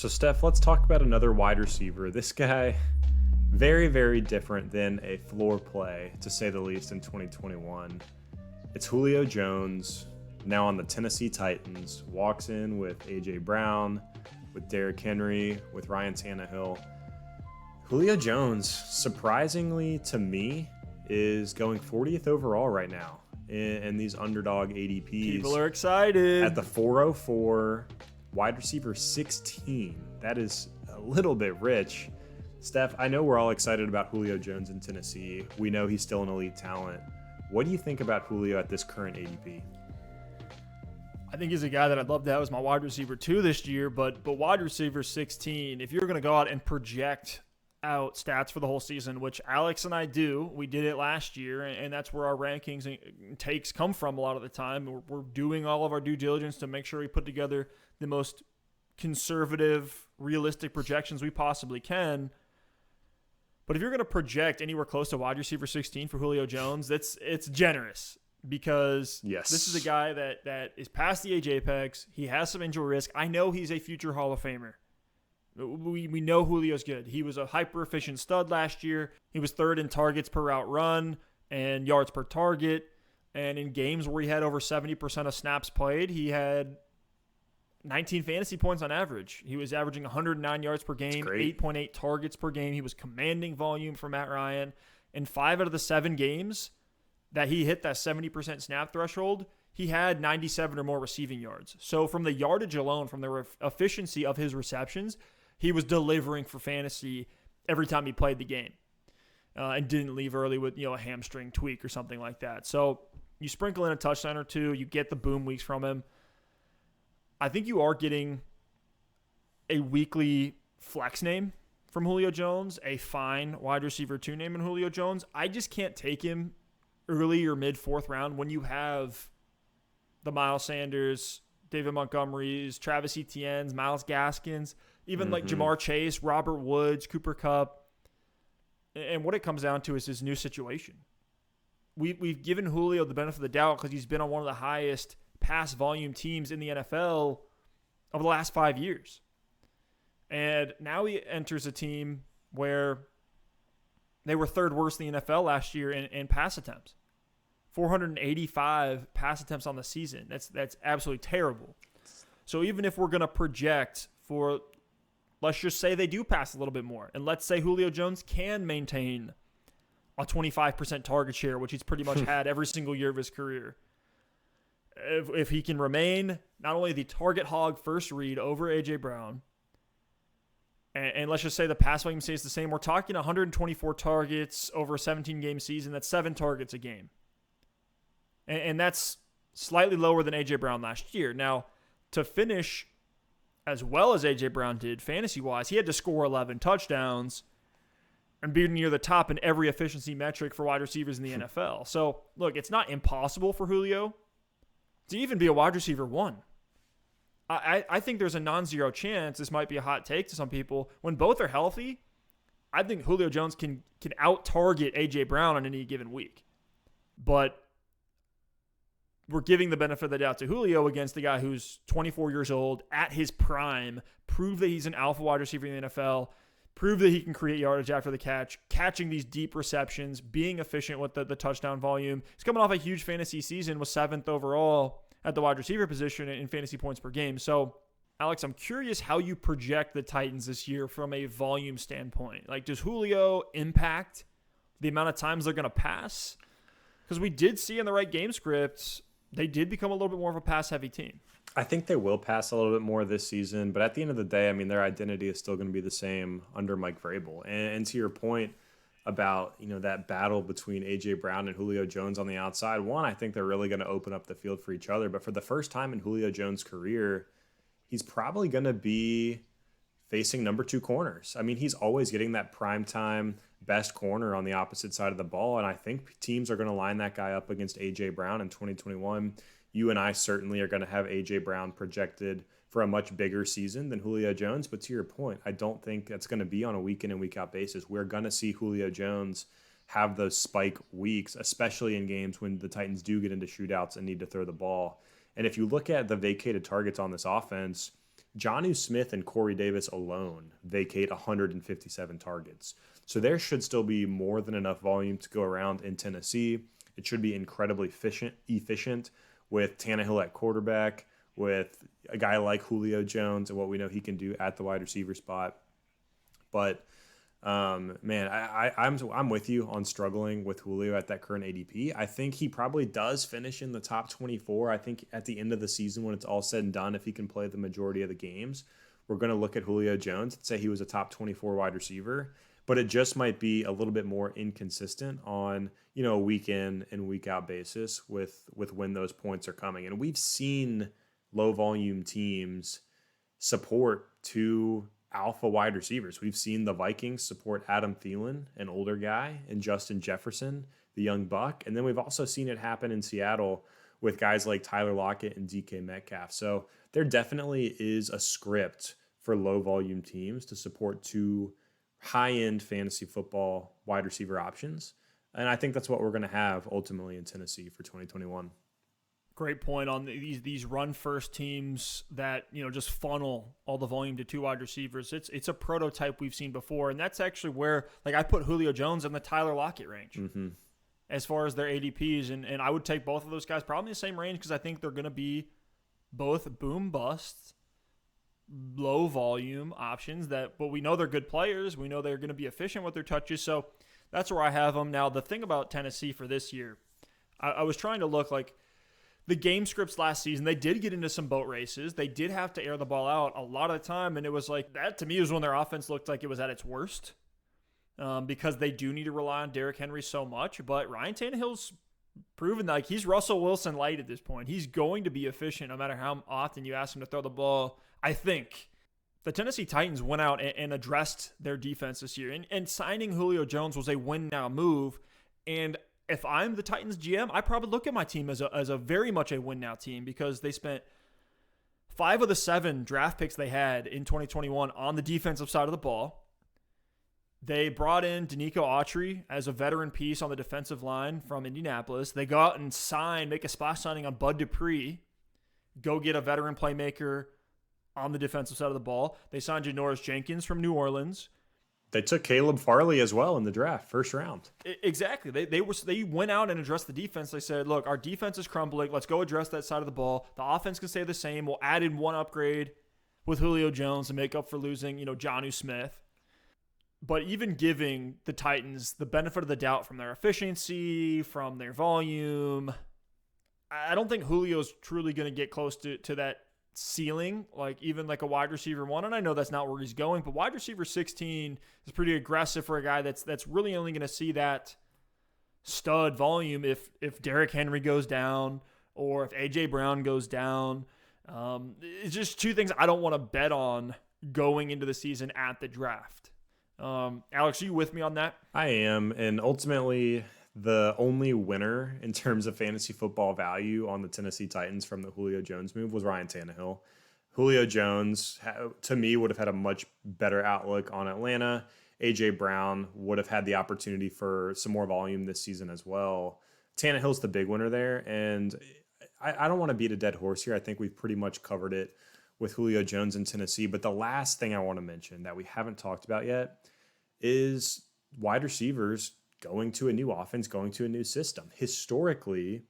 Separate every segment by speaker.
Speaker 1: So, Steph, let's talk about another wide receiver. This guy, very, very different than a floor play, to say the least, in 2021. It's Julio Jones, now on the Tennessee Titans, walks in with A.J. Brown, with Derrick Henry, with Ryan Tannehill. Julio Jones, surprisingly to me, is going 40th overall right now in these underdog ADPs.
Speaker 2: People are excited.
Speaker 1: At the 404, wide receiver 16. That is a little bit rich. Steph, I know we're all excited about Julio Jones in Tennessee. We know he's still an elite talent. What do you think about Julio at this current ADP?
Speaker 2: I think he's a guy that I'd love to have as my wide receiver 2 this year, but wide receiver 16, if you're going to go out and project out stats for the whole season, which Alex and I do. We did it last year, and that's where our rankings and takes come from a lot of the time. We're doing all of our due diligence to make sure we put together the most conservative, realistic projections we possibly can. But if you're going to project anywhere close to wide receiver 16 for Julio Jones, it's generous because This is a guy that is past the age apex. He has some injury risk. I know he's a future Hall of Famer. We know Julio's good. He was a hyper-efficient stud last year. He was third in targets per route run and yards per target. And in games where he had over 70% of snaps played, he had 19 fantasy points on average. He was averaging 109 yards per game, 8.8 targets per game. He was commanding volume for Matt Ryan. In 5 out of the 7 games that he hit that 70% snap threshold, he had 97 or more receiving yards. So from the yardage alone, from the efficiency of his receptions, he was delivering for fantasy every time he played the game and didn't leave early with a hamstring tweak or something like that. So you sprinkle in a touchdown or two, you get the boom weeks from him. I think you are getting a weekly flex name from Julio Jones, a fine wide receiver 2 name in Julio Jones. I just can't take him early or mid 4th round when you have the Miles Sanders, David Montgomerys, Travis Etienne's, Myles Gaskins, even like Jamar Chase, Robert Woods, Cooper Kupp. And what it comes down to is his new situation. We've given Julio the benefit of the doubt because he's been on one of the highest pass volume teams in the NFL over the last 5 years. And now he enters a team where they were 3rd worst in the NFL last year in pass attempts. 485 pass attempts on the season. That's absolutely terrible. So even if we're going to project for, let's just say they do pass a little bit more, and let's say Julio Jones can maintain a 25% target share, which he's pretty much had every single year of his career. If he can remain not only the target hog first read over A.J. Brown, and let's just say the pass volume stays the same, we're talking 124 targets over a 17-game season. That's 7 targets a game. And that's slightly lower than A.J. Brown last year. Now, to finish as well as A.J. Brown did fantasy-wise, he had to score 11 touchdowns and be near the top in every efficiency metric for wide receivers in the NFL. So, look, it's not impossible for Julio to even be a wide receiver 1. I think there's a non-zero chance, this might be a hot take to some people, when both are healthy, I think Julio Jones can out-target A.J. Brown on any given week. But we're giving the benefit of the doubt to Julio against the guy who's 24 years old, at his prime, proved that he's an alpha wide receiver in the NFL, proved that he can create yardage after the catch, catching these deep receptions, being efficient with the touchdown volume. He's coming off a huge fantasy season, was 7th overall at the wide receiver position in fantasy points per game. So, Alex, I'm curious how you project the Titans this year from a volume standpoint. Like, does Julio impact the amount of times they're going to pass? Because we did see in the right game scripts, they did become a little bit more of a pass-heavy team.
Speaker 1: I think they will pass a little bit more this season, but at the end of the day, I mean, their identity is still going to be the same under Mike Vrabel. And to your point about, that battle between A.J. Brown and Julio Jones on the outside, one, I think they're really going to open up the field for each other. But for the first time in Julio Jones' career, he's probably going to be facing number 2 corners. I mean, he's always getting that primetime best corner on the opposite side of the ball, and I think teams are going to line that guy up against A.J. Brown in 2021. You and I certainly are going to have A.J. Brown projected for a much bigger season than Julio Jones, but to your point, I don't think that's going to be on a week-in and week-out basis. We're going to see Julio Jones have those spike weeks, especially in games when the Titans do get into shootouts and need to throw the ball. And if you look at the vacated targets on this offense, Jonnu Smith and Corey Davis alone vacate 157 targets. So there should still be more than enough volume to go around in Tennessee. It should be incredibly efficient with Tannehill at quarterback, with a guy like Julio Jones and what we know he can do at the wide receiver spot. But man, I'm with you on struggling with Julio at that current ADP. I think he probably does finish in the top 24. I think at the end of the season, when it's all said and done, if he can play the majority of the games, we're going to look at Julio Jones and say he was a top 24 wide receiver. But it just might be a little bit more inconsistent on, a week in and week out basis with when those points are coming. And we've seen low volume teams support two alpha wide receivers. We've seen the Vikings support Adam Thielen, an older guy, and Justin Jefferson, the young buck. And then we've also seen it happen in Seattle with guys like Tyler Lockett and DK Metcalf. So there definitely is a script for low volume teams to support two high-end fantasy football wide receiver options. And I think that's what we're going to have ultimately in Tennessee for 2021.
Speaker 2: Great point on these run first teams that just funnel all the volume to two wide receivers. It's a prototype we've seen before, and that's actually where I put Julio Jones in the Tyler Lockett range as far as their ADPs, and I would take both of those guys probably in the same range because I think they're going to be both boom busts, low volume options but we know they're good players. We know they're going to be efficient with their touches, so that's where I have them. Now the thing about Tennessee for this year, I was trying to look like the game scripts last season, they did get into some boat races. They did have to air the ball out a lot of the time, and it was like that to me was when their offense looked like it was at its worst because they do need to rely on Derrick Henry so much. But Ryan Tannehill's proven like he's Russell Wilson light at this point. He's going to be efficient no matter how often you ask him to throw the ball. I think the Tennessee Titans went out and addressed their defense this year, and signing Julio Jones was a win-now move, and if I'm the Titans GM, I probably look at my team as a very much a win-now team because they spent 5 of the 7 draft picks they had in 2021 on the defensive side of the ball. They brought in Danico Autry as a veteran piece on the defensive line from Indianapolis. They go out and make a splash signing on Bud Dupree, go get a veteran playmaker on the defensive side of the ball. They signed Janoris Jenkins from New Orleans.
Speaker 1: They took Caleb Farley as well in the draft, first round.
Speaker 2: Exactly. They went out and addressed the defense. They said, look, our defense is crumbling. Let's go address that side of the ball. The offense can stay the same. We'll add in one upgrade with Julio Jones to make up for losing, Jonnu Smith. But even giving the Titans the benefit of the doubt from their efficiency, from their volume, I don't think Julio's truly going to get close to that ceiling, like even like a wide receiver 1, and I know that's not where he's going, but wide receiver 16 is pretty aggressive for a guy that's really only going to see that stud volume if Derrick Henry goes down or if AJ Brown goes down. It's just two things I don't want to bet on going into the season at the draft. Alex, are you with me on that?
Speaker 1: I am, and ultimately the only winner in terms of fantasy football value on the Tennessee Titans from the Julio Jones move was Ryan Tannehill. Julio Jones, to me, would have had a much better outlook on Atlanta. A.J. Brown would have had the opportunity for some more volume this season as well. Tannehill's the big winner there, and I don't want to beat a dead horse here. I think we've pretty much covered it with Julio Jones in Tennessee. But the last thing I want to mention that we haven't talked about yet is wide receivers going to a new offense, going to a new system. Historically,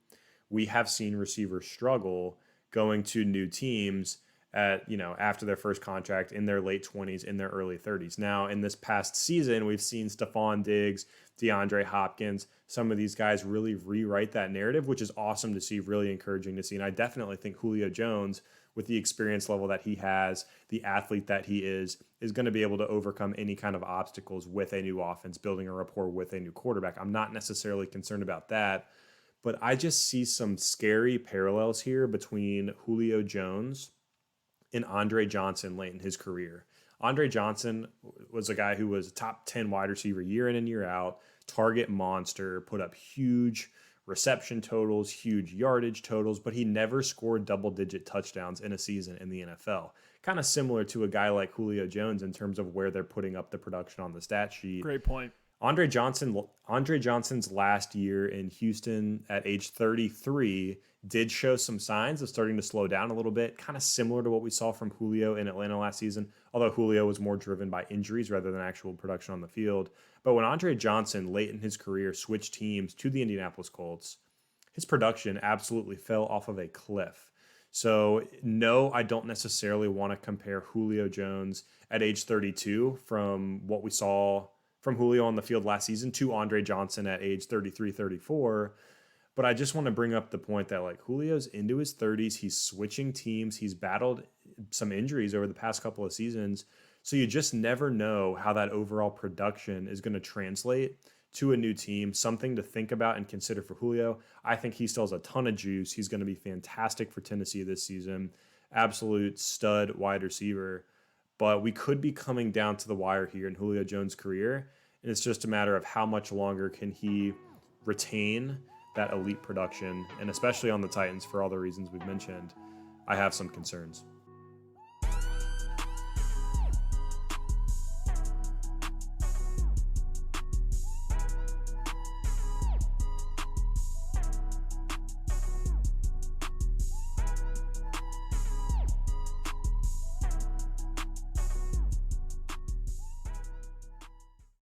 Speaker 1: we have seen receivers struggle going to new teams at, after their first contract in their late 20s, in their early 30s. Now, in this past season, we've seen Stephon Diggs, DeAndre Hopkins, some of these guys really rewrite that narrative, which is awesome to see, really encouraging to see. And I definitely think Julio Jones, with the experience level that he has, the athlete that he is going to be able to overcome any kind of obstacles with a new offense, building a rapport with a new quarterback. I'm not necessarily concerned about that, but I just see some scary parallels here between Julio Jones and Andre Johnson late in his career. Andre Johnson was a guy who was a top 10 wide receiver year in and year out, target monster, put up huge reception totals, huge yardage totals, but he never scored double-digit touchdowns in a season in the NFL. Kind of similar to a guy like Julio Jones in terms of where they're putting up the production on the stat sheet.
Speaker 2: Great point.
Speaker 1: Andre Johnson's last year in Houston at age 33 did show some signs of starting to slow down a little bit, kind of similar to what we saw from Julio in Atlanta last season, although Julio was more driven by injuries rather than actual production on the field. But when Andre Johnson, late in his career, switched teams to the Indianapolis Colts, his production absolutely fell off of a cliff. So, no, I don't necessarily want to compare Julio Jones at age 32 from what we saw from Julio on the field last season to Andre Johnson at age 33, 34. But I just want to bring up the point that like Julio's into his 30s, he's switching teams, he's battled some injuries over the past couple of seasons. So you just never know how that overall production is going to translate to a new team. Something to think about and consider for Julio. I think he still has a ton of juice. He's going to be fantastic for Tennessee this season. Absolute stud wide receiver. But we could be coming down to the wire here in Julio Jones' career. And it's just a matter of how much longer can he retain that elite production. And especially on the Titans, for all the reasons we've mentioned, I have some concerns.